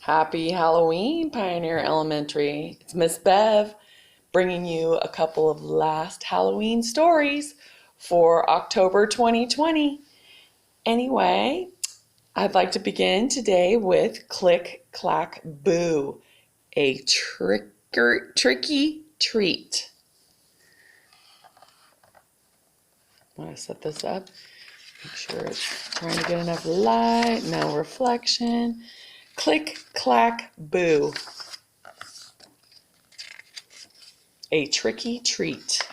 Happy Halloween, Pioneer Elementary. It's Miss Bev bringing you a couple of last Halloween stories for October 2020. Anyway, I'd like to begin today with Click Clack Boo, a tricky treat. I'm going to set this up, make sure it's trying to get enough light, no reflection. Click Clack Boo, a tricky treat.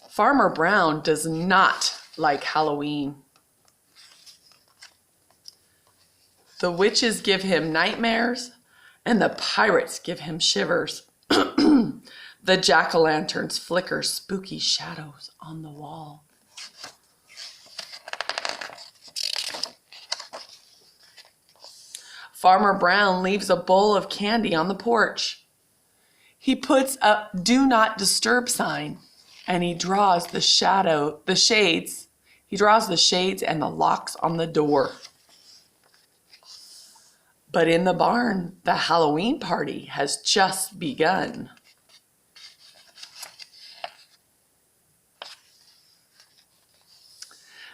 Farmer Brown does not like Halloween. The witches give him nightmares, and the pirates give him shivers. The jack-o'-lanterns flicker spooky shadows on the wall. Farmer Brown leaves a bowl of candy on the porch. He puts a "Do Not Disturb" sign, and he draws the shades and the locks on the door. But in the barn, the Halloween party has just begun.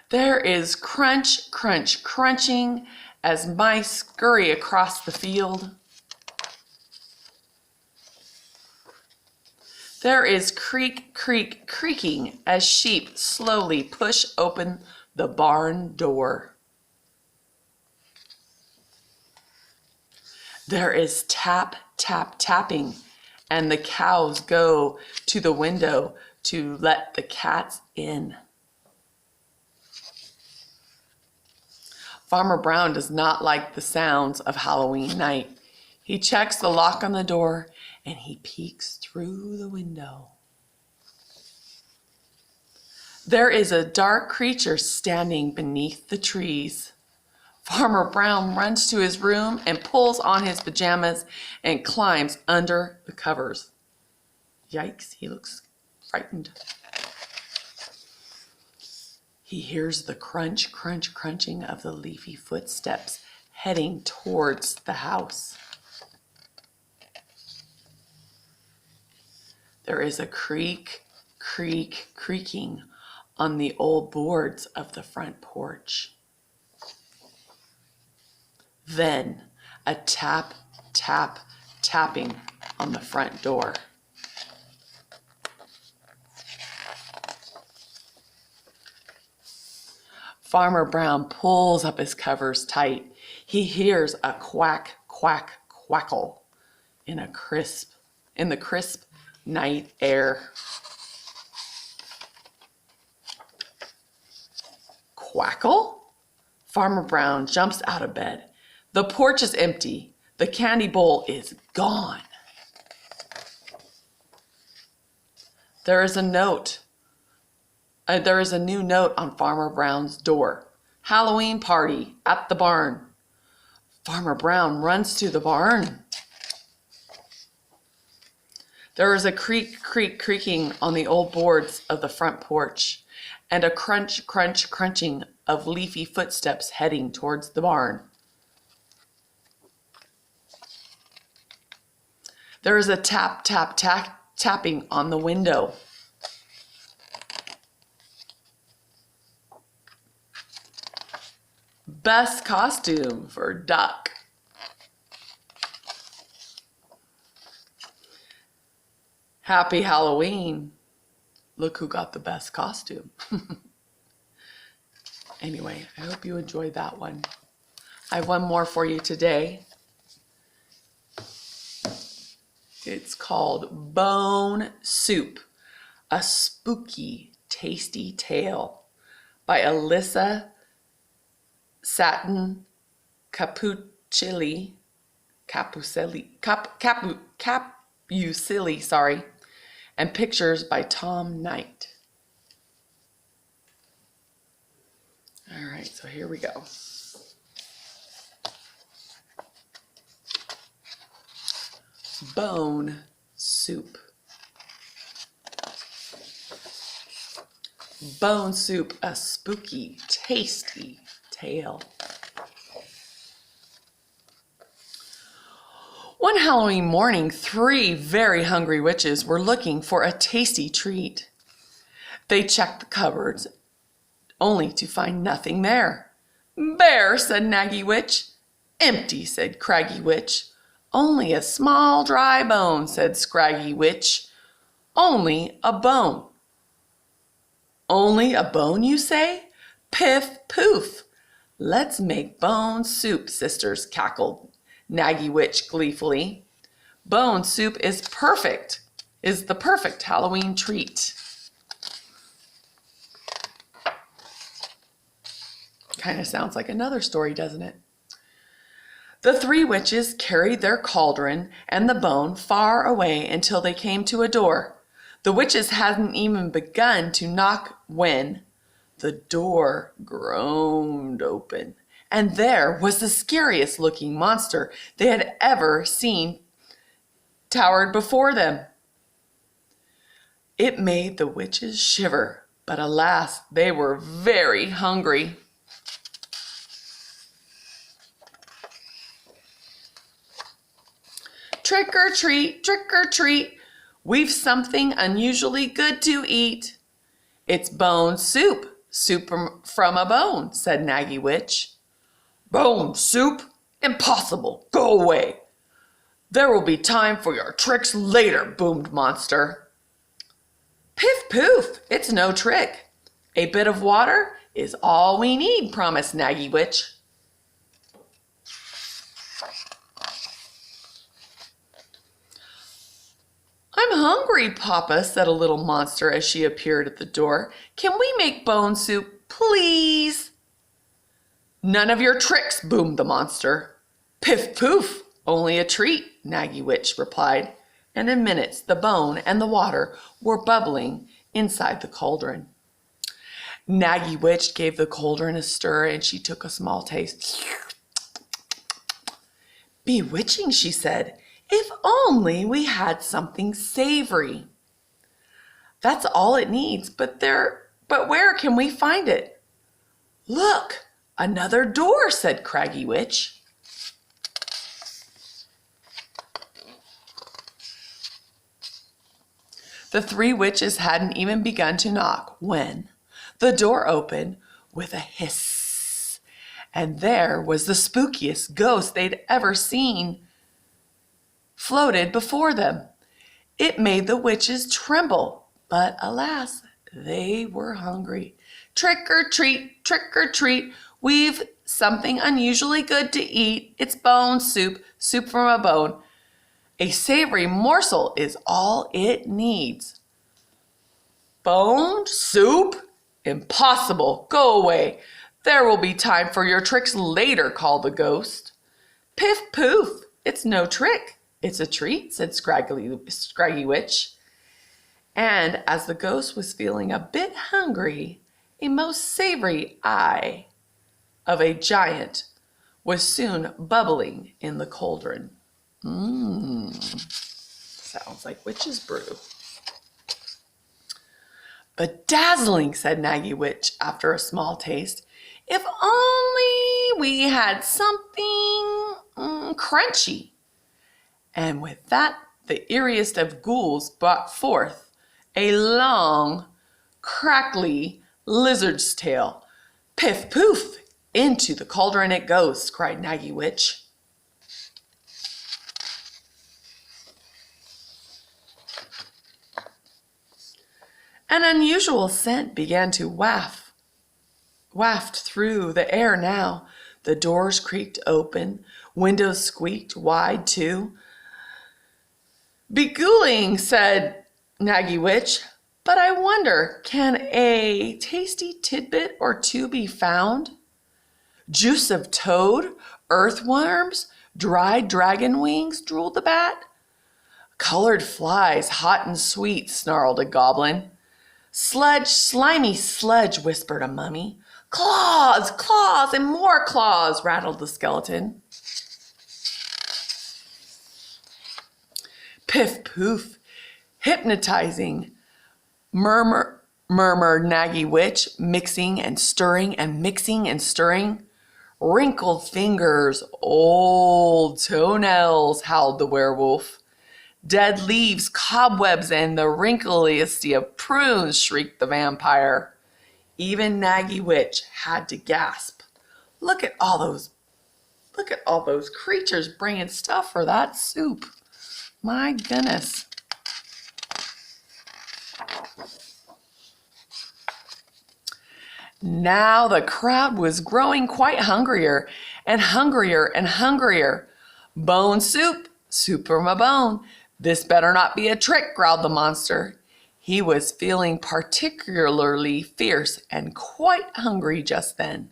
There is crunch, crunch, crunching as mice scurry across the field. There is creak, creak, creaking as sheep slowly push open the barn door. There is tap, tap, tapping, and the cows go to the window to let the cats in. Farmer Brown does not like the sounds of Halloween night. He checks the lock on the door and he peeks through the window. There is a dark creature standing beneath the trees. Farmer Brown runs to his room and pulls on his pajamas and climbs under the covers. Yikes, he looks frightened. He hears the crunch, crunch, crunching of the leafy footsteps heading towards the house. There is a creak, creak, creaking on the old boards of the front porch. Then a tap, tap, tapping on the front door. Farmer Brown pulls up his covers tight. He hears a quack, quack, quackle in the crisp night air. Quackle? Farmer Brown jumps out of bed. The porch is empty. The candy bowl is gone. There is a new note on Farmer Brown's door. Halloween party at the barn. Farmer Brown runs to the barn. There is a creak, creak, creaking on the old boards of the front porch, and a crunch, crunch, crunching of leafy footsteps heading towards the barn. There is a tap, tap, tap, tapping on the window. Best costume for Duck. Happy Halloween. Look who got the best costume. Anyway, I hope you enjoyed that one. I have one more for you today. It's called Bone Soup, a spooky, tasty tale by Alyssa Satin Capucilli, and pictures by Tom Knight. All right, so here we go. Bone Soup. Bone Soup, a spooky, tasty tale. One Halloween morning, 3 very hungry witches were looking for a tasty treat. They checked the cupboards, only to find nothing there. "Bare," said Naggy Witch. "Empty," said Craggy Witch. "Only a small dry bone," said Scraggy Witch. "Only a bone." "Only a bone, you say? Piff poof! Let's make bone soup, sisters," cackled Naggy Witch gleefully. "Bone soup is the perfect Halloween treat." Kind of sounds like another story, doesn't it? The 3 witches carried their cauldron and the bone far away until they came to a door. The witches hadn't even begun to knock when the door groaned open, and there was the scariest looking monster they had ever seen towered before them. It made the witches shiver, but alas, they were very hungry. "Trick or treat, trick or treat, we've something unusually good to eat." "It's bone soup, soup from a bone," said Naggy Witch. "Bone soup? Impossible! Go away! There will be time for your tricks later," boomed Monster. "Piff poof, it's no trick. A bit of water is all we need," promised Naggy Witch. "I'm hungry, Papa," said a little monster as she appeared at the door. "Can we make bone soup, please?" "None of your tricks," boomed the monster. "Piff poof, only a treat," Naggy Witch replied, and in minutes the bone and the water were bubbling inside the cauldron. Naggy Witch gave the cauldron a stir and she took a small taste. "Bewitching," she said. "If only we had something savory." "That's all it needs, but where can we find it?" "Look, another door," said Craggy Witch. The 3 witches hadn't even begun to knock when the door opened with a hiss, and there was the spookiest ghost they'd ever seen floated before them. It made the witches tremble, but alas, they were hungry. "Trick or treat, we've something unusually good to eat. It's bone soup, soup from a bone. A savory morsel is all it needs." "Bone soup? Impossible! Go away. There will be time for your tricks later," called the ghost. "Piff poof, it's no trick. It's a treat," said Scraggy Witch. And as the ghost was feeling a bit hungry, a most savory eye of a giant was soon bubbling in the cauldron. Sounds like witch's brew. "Bedazzling," said Naggy Witch after a small taste. "If only we had something crunchy." And with that, the eeriest of ghouls brought forth a long, crackly lizard's tail. "Piff poof, into the cauldron it goes," cried Naggy Witch. An unusual scent began to waft through the air now. The doors creaked open, windows squeaked wide too. "Begooling," said Naggy Witch, "but I wonder, can a tasty tidbit or two be found? Juice of toad, earthworms, dried dragon wings," drooled the bat. "Colored flies, hot and sweet," snarled a goblin. "Sludge, slimy sludge," whispered a mummy. "Claws, claws, and more claws," rattled the skeleton. "Piff poof, hypnotizing," murmured Naggy Witch, mixing and stirring and mixing and stirring. Wrinkled fingers, old toenails, howled the werewolf. Dead leaves, cobwebs, and the wrinkliest of prunes, shrieked the vampire. Even Naggy Witch had to gasp. Look at all those creatures bringing stuff for that soup. My goodness. Now the crowd was growing quite hungrier and hungrier and hungrier. Bone soup, soup from a bone. This better not be a trick, growled the monster. He was feeling particularly fierce and quite hungry just then.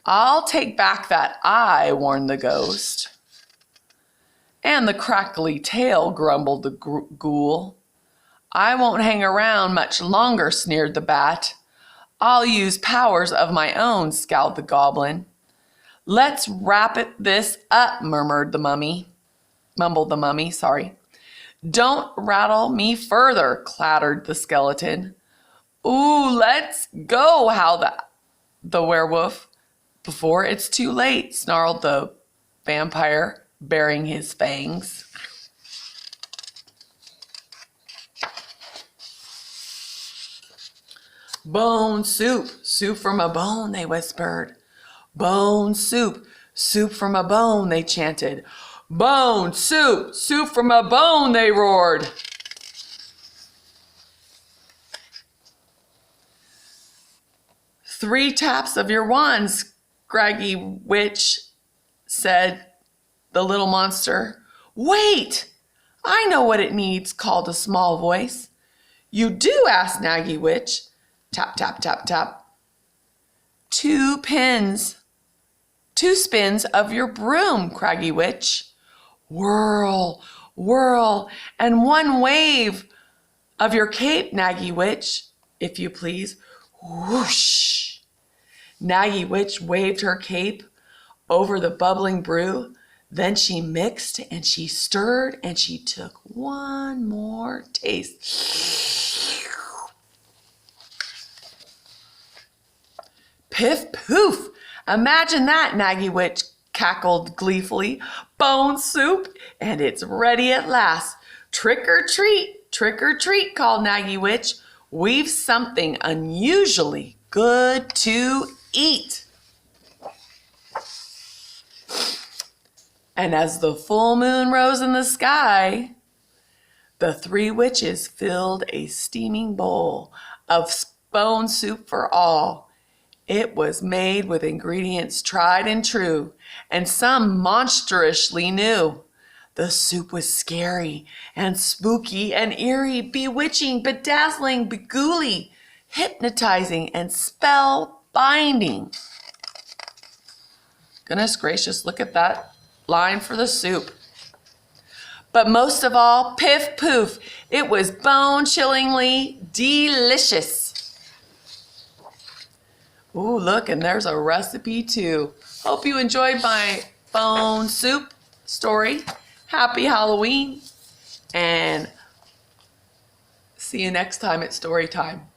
I'll take back that eye, warned the ghost. And the crackly tail, grumbled the ghoul. I won't hang around much longer, sneered the bat. I'll use powers of my own, scowled the goblin. Let's wrap this up, mumbled the mummy. Don't rattle me further, clattered the skeleton. Ooh, let's go, howled the werewolf. Before it's too late, snarled the vampire, baring his fangs. Bone soup, soup from a bone, they whispered. Bone soup, soup from a bone, they chanted. Bone soup, soup from a bone, they roared. Three taps of your wands, Scraggy Witch, said the little monster. Wait! I know what it needs, called a small voice. You do? Asked Naggy Witch. Tap, tap, tap, tap. 2 spins of your broom, Craggy Witch. Whirl, whirl, and 1 wave of your cape, Naggy Witch, if you please. Whoosh! Naggy Witch waved her cape over the bubbling brew. Then she mixed and she stirred and she took 1 more taste. Piff poof! Imagine that, Naggy Witch cackled gleefully. Bone soup, and it's ready at last. Trick or treat, called Naggy Witch. We've something unusually good to eat. And as the full moon rose in the sky, the 3 witches filled a steaming bowl of bone soup for all. It was made with ingredients tried and true, and some monstrously new. The soup was scary and spooky and eerie, bewitching, bedazzling, begooly, hypnotizing, and spellbinding. Goodness gracious, look at that line for the soup. But most of all, piff poof, it was bone-chillingly delicious. Ooh, look, and there's a recipe too. Hope you enjoyed my bone soup story. Happy Halloween, and see you next time at story time.